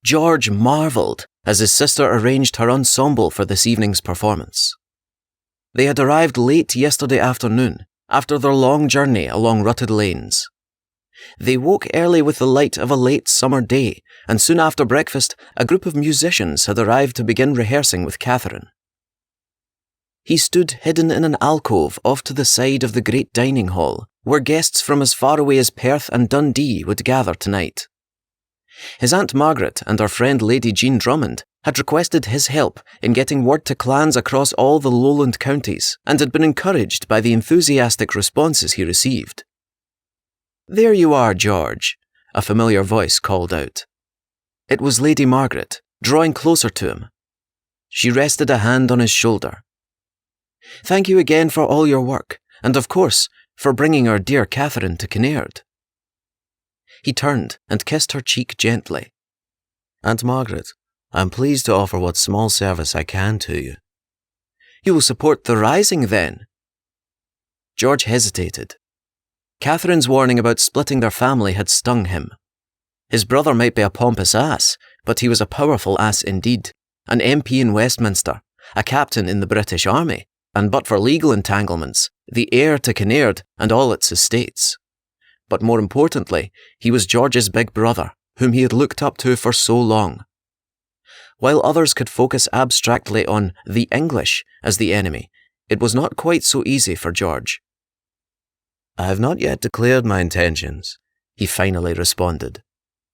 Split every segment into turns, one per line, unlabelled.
George marvelled as his sister arranged her ensemble for this evening's performance. They had arrived late yesterday afternoon, after their long journey along rutted lanes. They woke early with the light of a late summer day, and soon after breakfast, a group of musicians had arrived to begin rehearsing with Catherine. He stood hidden in an alcove off to the side of the great dining hall, where guests from as far away as Perth and Dundee would gather tonight. His Aunt Margaret and her friend Lady Jean Drummond had requested his help in getting word to clans across all the lowland counties, and had been encouraged by the enthusiastic responses he received. "There you are, George," a familiar voice called out. It was Lady Margaret, drawing closer to him. She rested a hand on his shoulder. "Thank you again for all your work, and of course, for bringing our dear Catherine to Kinnaird." He turned and kissed her cheek gently. "Aunt Margaret, I am pleased to offer what small service I can to you." "You will support the rising, then?" George hesitated. Catherine's warning about splitting their family had stung him. His brother might be a pompous ass, but he was a powerful ass indeed, an MP in Westminster, a captain in the British Army, and but for legal entanglements, the heir to Kinnaird and all its estates. But more importantly, he was George's big brother, whom he had looked up to for so long. While others could focus abstractly on the English as the enemy, it was not quite so easy for George. "I have not yet declared my intentions," he finally responded,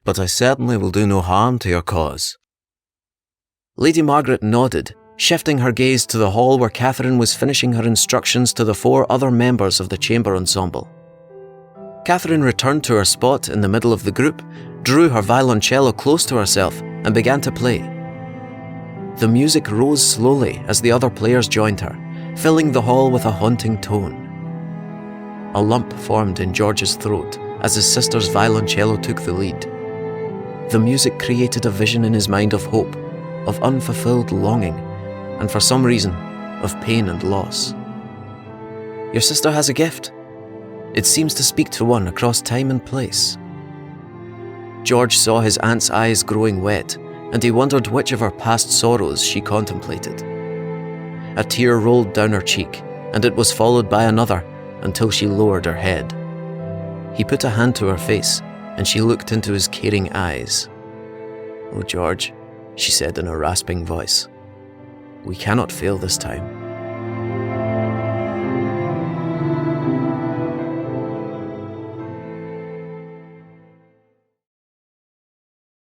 "but I certainly will do no harm to your cause." Lady Margaret nodded, shifting her gaze to the hall where Catherine was finishing her instructions to the 4 other members of the chamber ensemble. Catherine returned to her spot in the middle of the group, drew her violoncello close to herself, and began to play. The music rose slowly as the other players joined her, filling the hall with a haunting tone. A lump formed in George's throat as his sister's violoncello took the lead. The music created a vision in his mind of hope, of unfulfilled longing, and for some reason, of pain and loss. "Your sister has a gift. It seems to speak to one across time and place." George saw his aunt's eyes growing wet, and he wondered which of her past sorrows she contemplated. A tear rolled down her cheek, and it was followed by another until she lowered her head. He put a hand to her face, and she looked into his caring eyes. "Oh, George," she said in a rasping voice, "we cannot fail this time.